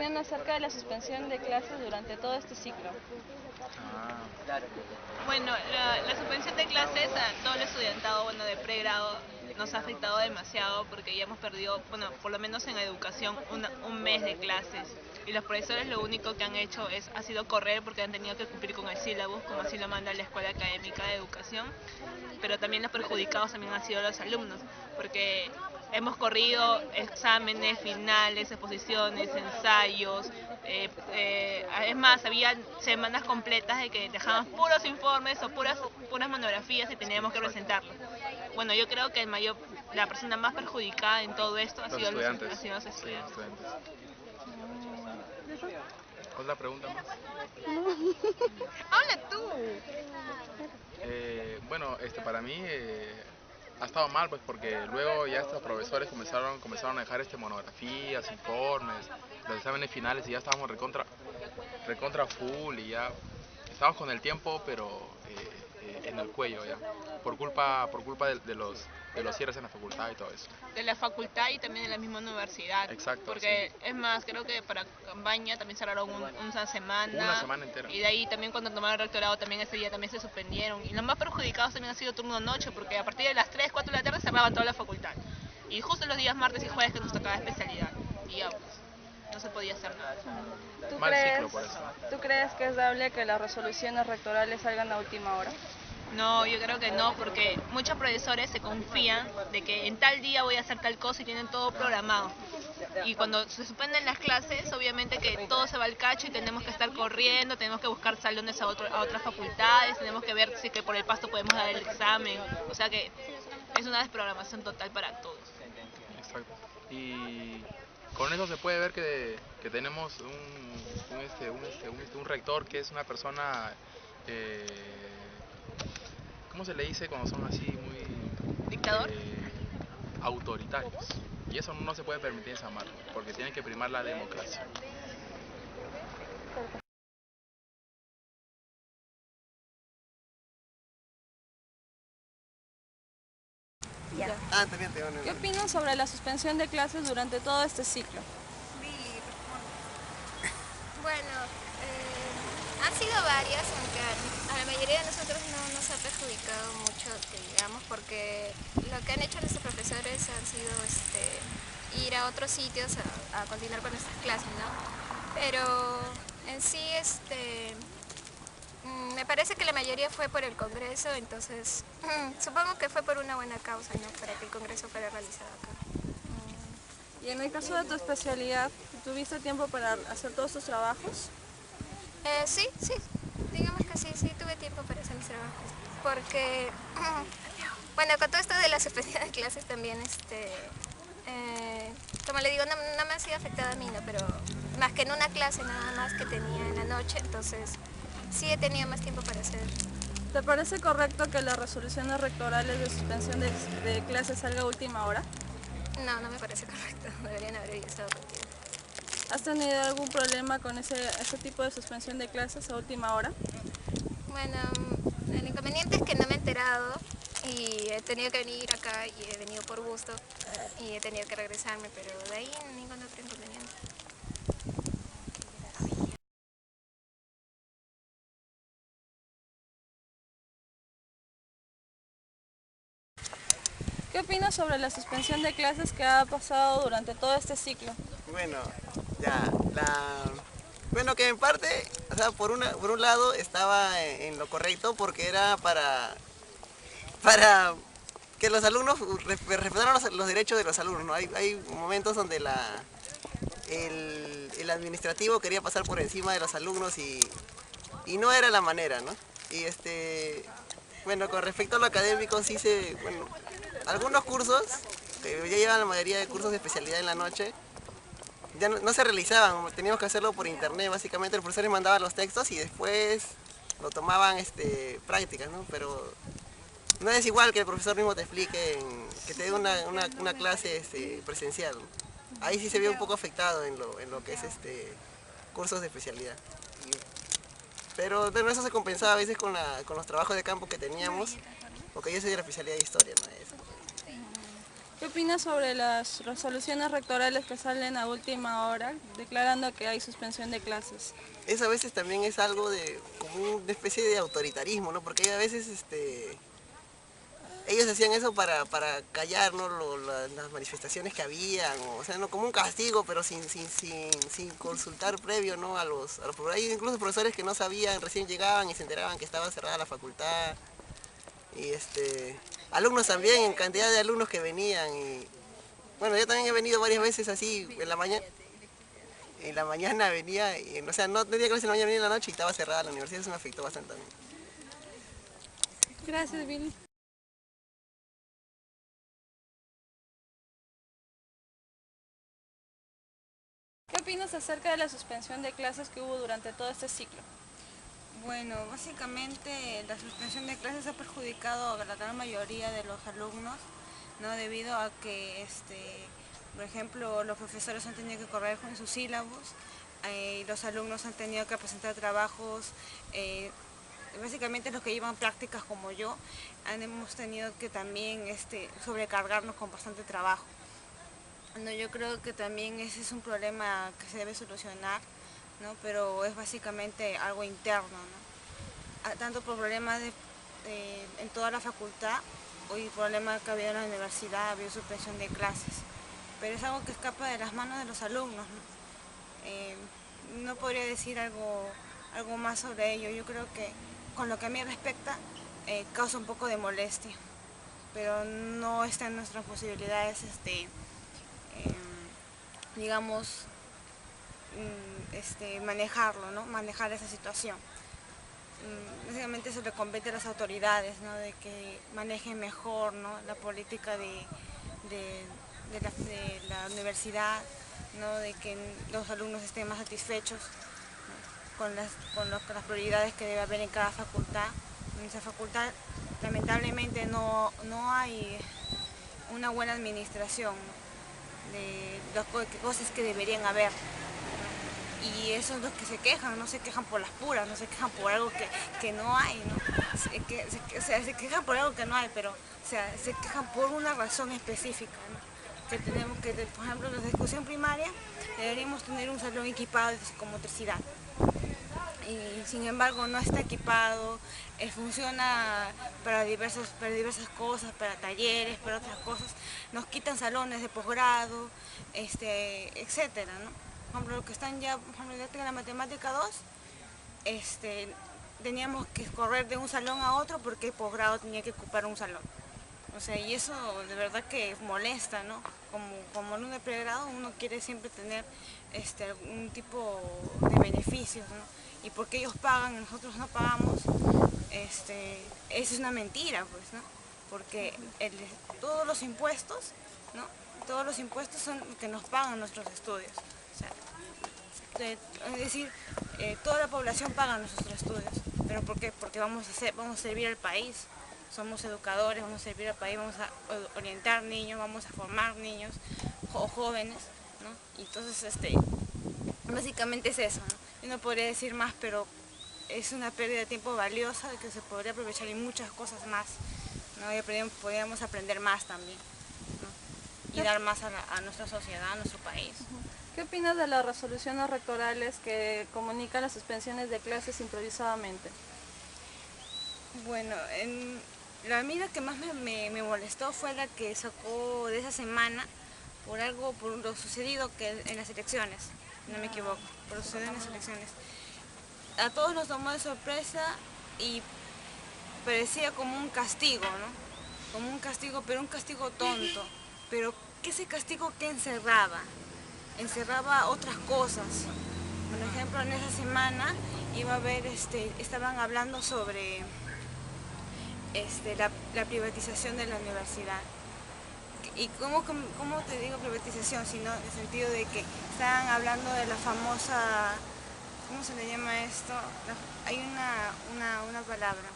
opinión acerca de la suspensión de clases durante todo este ciclo? Bueno, la suspensión de clases a todo el estudiantado, de pregrado, nos ha afectado demasiado porque ya hemos perdido, por lo menos en educación, un mes de clases. Y los profesores lo único que han hecho ha sido correr porque han tenido que cumplir con el sílabus, como así lo manda la Escuela Académica de Educación. Pero también los perjudicados también han sido los alumnos, porque hemos corrido exámenes, finales, exposiciones, ensayos. Es más, había semanas completas de que dejaban puros informes o puras monografías y teníamos que presentarlos. Bueno, yo creo que la persona más perjudicada en todo esto ha sido los estudiantes. ¿Otra pregunta más? ¡Habla tú! Bueno, para mí ha estado mal, pues, porque luego ya estos profesores comenzaron a dejar monografías, informes, los exámenes finales, y ya estábamos recontra full, y ya estábamos con el tiempo, pero en el cuello ya, por culpa de los cierres en la facultad y todo eso. De la facultad y también de la misma universidad. Exacto. Porque sí. es más, creo que para campaña también cerraron una semana. Una semana entera. Y de ahí también cuando tomaron el rectorado también ese día también se suspendieron. Y los más perjudicados también han sido turno noche, porque a partir de las 3, 4 de la tarde cerraban toda la facultad. Y justo los días martes y jueves que nos tocaba especialidad. Y ya pues, no se podía hacer nada. ¿Tú crees que es dable que las resoluciones rectorales salgan a última hora? No, yo creo que no, porque muchos profesores se confían de que en tal día voy a hacer tal cosa y tienen todo programado. Y cuando se suspenden las clases, obviamente que todo se va al cacho y tenemos que estar corriendo, tenemos que buscar salones a otras facultades, tenemos que ver si es que por el pasto podemos dar el examen. O sea que es una desprogramación total para todos. Exacto. Y con eso se puede ver que tenemos un rector que es una persona... ¿cómo se le dice cuando son así muy... ¿Dictador? Autoritarios. Y eso no se puede permitir en San Marcos, porque tiene que primar la democracia. ¿Qué opinan sobre la suspensión de clases durante todo este ciclo? Bueno, han sido varias, aunque a la mayoría de nosotros no nos ha perjudicado mucho, que digamos, porque lo que han hecho nuestros profesores han sido ir a otros sitios a continuar con nuestras clases, ¿no? Pero en sí, me parece que la mayoría fue por el Congreso, entonces supongo que fue por una buena causa, ¿no? Para que el Congreso fuera realizado acá. Y en el caso de tu especialidad, ¿tuviste tiempo para hacer todos tus trabajos? Sí, digamos que sí tuve tiempo para hacer mis trabajos, porque, bueno, con todo esto de la suspensión de clases también, como le digo, no me ha sido afectada a mí, ¿no? Pero más que en una clase nada más que tenía en la noche, entonces sí he tenido más tiempo para hacer. ¿Te parece correcto que las resoluciones rectorales de suspensión de clases salga a última hora? No me parece correcto, deberían haber estado contigo. ¿Has tenido algún problema con ese tipo de suspensión de clases a última hora? Bueno, el inconveniente es que no me he enterado y he tenido que venir acá y he venido por gusto y he tenido que regresarme, pero de ahí ningún otro inconveniente. ¿Qué opinas sobre la suspensión de clases que ha pasado durante todo este ciclo? Bueno, bueno, que en parte, o sea, por un lado estaba en lo correcto porque era para que los alumnos respetaran los derechos de los alumnos, ¿no? Hay momentos donde el administrativo quería pasar por encima de los alumnos y no era la manera, ¿no? Y bueno, con respecto a lo académico, bueno, algunos cursos, que ya llevan la mayoría de cursos de especialidad en la noche, ya no se realizaban, teníamos que hacerlo por internet, básicamente el profesor les mandaba los textos y después lo tomaban prácticas, ¿no? Pero no es igual que el profesor mismo te explique, que te dé una clase presencial, ¿no? Ahí sí se ve un poco afectado en lo que es cursos de especialidad. Pero bueno, eso se compensaba a veces con los trabajos de campo que teníamos, porque yo soy de la especialidad de historia, ¿no? ¿Qué opinas sobre las resoluciones rectorales que salen a última hora declarando que hay suspensión de clases? Eso a veces también es algo de como una especie de autoritarismo, ¿no? Porque a veces ellos hacían eso para callar, ¿no? Las manifestaciones que habían, o sea, no como un castigo, pero sin consultar previo, ¿no? Hay incluso profesores que no sabían, recién llegaban y se enteraban que estaba cerrada la facultad. Y alumnos también, en cantidad de alumnos que venían. Y bueno, yo también he venido varias veces así, en la mañana venía, o sea, no tenía clase en la mañana, venía en la noche y estaba cerrada la universidad, eso me afectó bastante también. Gracias, Billy. ¿Qué opinas acerca de la suspensión de clases que hubo durante todo este ciclo? Bueno, básicamente la suspensión de clases ha perjudicado a la gran mayoría de los alumnos, ¿no? Debido a que, por ejemplo, los profesores han tenido que correr con sus sílabos, los alumnos han tenido que presentar trabajos, básicamente los que llevan prácticas como yo, hemos tenido que también sobrecargarnos con bastante trabajo. No, yo creo que también ese es un problema que se debe solucionar, ¿no? Pero es básicamente algo interno, ¿no? Tanto por problemas en toda la facultad, hoy problemas que había en la universidad, ha habido suspensión de clases, pero es algo que escapa de las manos de los alumnos, ¿no? No podría decir algo más sobre ello. Yo creo que con lo que a mí respecta causa un poco de molestia, pero no está en nuestras posibilidades digamos, manejarlo, ¿no? Manejar esa situación. Básicamente eso le compete a las autoridades, ¿no? De que manejen mejor, ¿no? La política de la universidad, ¿no? De que los alumnos estén más satisfechos, ¿no? con las prioridades que debe haber en cada facultad. En esa facultad lamentablemente no hay una buena administración, ¿no? De las cosas que deberían haber, ¿no? Y eso es los que se quejan, no se quejan por las puras, no se quejan por algo que no hay, ¿no? Se quejan por algo que no hay, pero se quejan por una razón específica, ¿no? Que tenemos que, por ejemplo, en la educación primaria deberíamos tener un salón equipado de psicomotricidad. Y sin embargo no está equipado, funciona para diversas cosas, para talleres, para otras cosas. Nos quitan salones de posgrado, etcétera, ¿no? Por ejemplo, los que están ya, por ejemplo, en la matemática 2, teníamos que correr de un salón a otro porque el posgrado tenía que ocupar un salón. O sea, y eso de verdad que molesta, ¿no? Como alumno de pregrado uno quiere siempre tener algún tipo de beneficios, ¿no? Y porque ellos pagan y nosotros no pagamos, eso es una mentira, pues, ¿no? Porque todos los impuestos, ¿no? Todos los impuestos son que nos pagan nuestros estudios. O sea, es decir, toda la población paga nuestros estudios. ¿Pero por qué? Porque vamos a servir al país. Somos educadores, vamos a servir al país, vamos a orientar niños, vamos a formar niños o jóvenes, ¿no? Y entonces, básicamente es eso, ¿no? Yo no podría decir más, pero es una pérdida de tiempo valiosa que se podría aprovechar en muchas cosas más, ¿no? Y podríamos aprender más también, ¿no? Y dar más a nuestra sociedad, a nuestro país. ¿Qué opinas de las resoluciones rectorales que comunican las suspensiones de clases improvisadamente? Bueno, la medida que más me molestó fue la que sacó de esa semana por lo sucedido en las elecciones, no me equivoco, por lo sucedido en las elecciones. A todos nos tomó de sorpresa y parecía como un castigo, ¿no? Como un castigo, pero un castigo tonto. Pero ese castigo que encerraba otras cosas. Por ejemplo, en esa semana iba a haber, estaban hablando sobre la privatización de la universidad. ¿Y cómo te digo privatización? Sino en el sentido de que estaban hablando de la famosa, ¿cómo se le llama esto? Hay una palabra.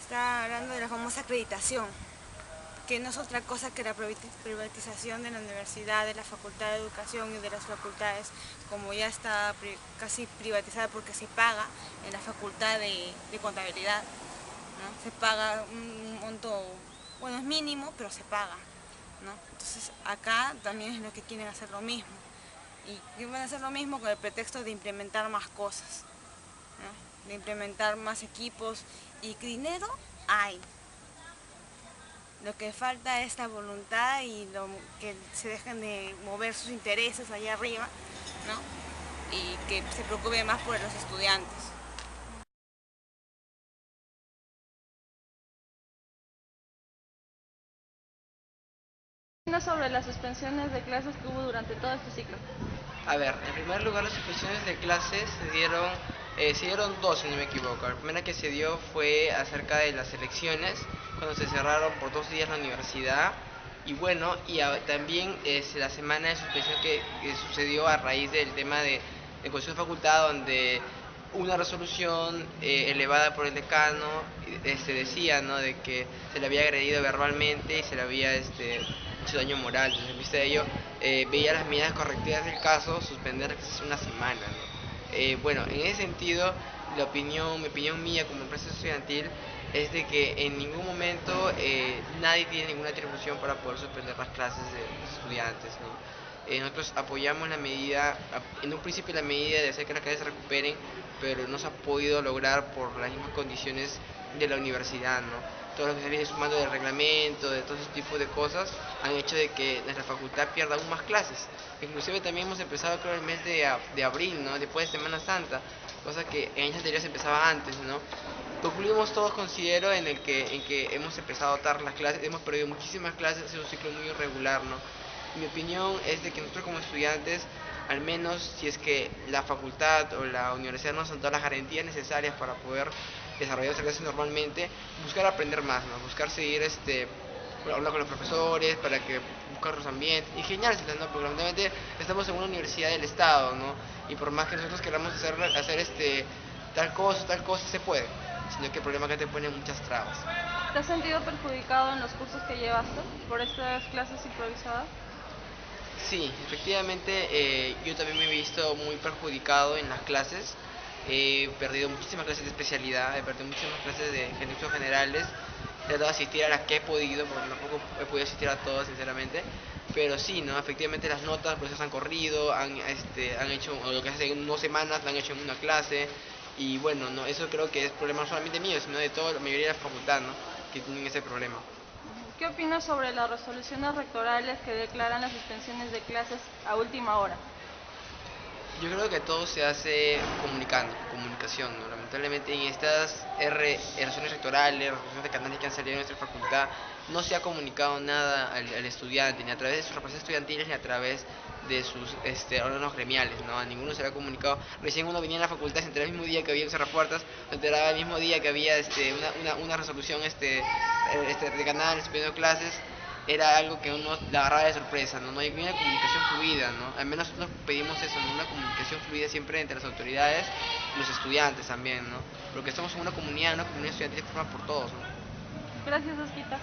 Está hablando de la famosa acreditación, que no es otra cosa que la privatización de la universidad, de la Facultad de Educación y de las facultades, como ya está casi privatizada porque se paga en la Facultad de Contabilidad, ¿no? Se paga un monto, bueno, es mínimo, pero se paga. ¿no? Entonces acá también es lo que quieren hacer lo mismo. Y van a hacer lo mismo con el pretexto de implementar más cosas, ¿no? De implementar más equipos y dinero hay. Lo que falta es la voluntad y que se dejen de mover sus intereses allá arriba, ¿no? Y que se preocupe más por los estudiantes. ¿Qué opinas sobre las suspensiones de clases que hubo durante todo este ciclo? A ver, en primer lugar las suspensiones de clases se dieron dos, si no me equivoco. La primera que se dio fue acerca de las elecciones, cuando se cerraron por 2 días la universidad. Y bueno, también la semana de suspensión que sucedió a raíz del tema de Consejo de Facultad, donde una resolución elevada por el decano decía, ¿no?, de que se le había agredido verbalmente y se le había hecho daño moral. Entonces, en vista de ello, veía las medidas correctivas del caso, suspender las clases una semana, ¿no? Bueno, en ese sentido, mi opinión mía como empresa estudiantil es de que en ningún momento nadie tiene ninguna atribución para poder suspender las clases de los estudiantes, ¿no? Nosotros apoyamos la medida, en un principio la medida de hacer que las clases se recuperen, pero no se ha podido lograr por las mismas condiciones de la universidad, ¿no? Todo lo que se viene sumando del reglamento, de todo ese tipo de cosas, han hecho de que nuestra facultad pierda aún más clases. Inclusive también hemos empezado, creo, el mes de abril, ¿no?, después de Semana Santa, cosa que en años anteriores empezaba antes, ¿no? Concluimos todos, considero, en que hemos empezado a dar las clases, hemos perdido muchísimas clases, ha sido un ciclo muy irregular, ¿no? Mi opinión es de que nosotros como estudiantes, al menos si es que la facultad o la universidad nos dan todas las garantías necesarias para poder desarrollar nuestras clases normalmente, buscar aprender más, ¿no? Buscar seguir hablar con los profesores para que buscar los ambientes, ingeniárselas, ¿no? Porque lamentablemente estamos en una universidad del Estado, ¿no? Y por más que nosotros queramos hacer tal cosa se puede, sino que el problema es que te ponen muchas trabas. ¿Te has sentido perjudicado en los cursos que llevaste por estas clases improvisadas? Sí, efectivamente yo también me he visto muy perjudicado en las clases. He perdido muchísimas clases de especialidad, he perdido muchísimas clases de ejercicios generales. He tratado de asistir a las que he podido, porque tampoco he podido asistir a todas, sinceramente. Pero sí, ¿no? Efectivamente las notas, pues, han corrido, han hecho, o lo que hace en 2 semanas, lo han hecho en una clase. Y bueno, no, eso creo que es problema no solamente mío, sino de toda la mayoría de la facultad, ¿no?, que tienen ese problema. ¿Qué opinas sobre las resoluciones rectorales que declaran las suspensiones de clases a última hora? Yo creo que todo se hace comunicación, ¿no? Lamentablemente en estas resoluciones rectorales, resoluciones de canales que han salido de nuestra facultad, no se ha comunicado nada al estudiante, ni a través de sus representantes estudiantiles, ni a través de sus órganos gremiales, ¿no? A ninguno se le ha comunicado. Recién uno venía a la facultad, se enteraba el mismo día que había un cerrapuertas, se enteraba el mismo día que había una resolución de canal suspendiendo clases. Era algo que uno le agarraba de sorpresa, ¿no? No hay una comunicación fluida, ¿no? Al menos nosotros pedimos eso, ¿no? Una comunicación fluida siempre entre las autoridades y los estudiantes también, ¿no? Porque somos una comunidad estudiantil formada por todos, ¿no? Gracias, Osquita.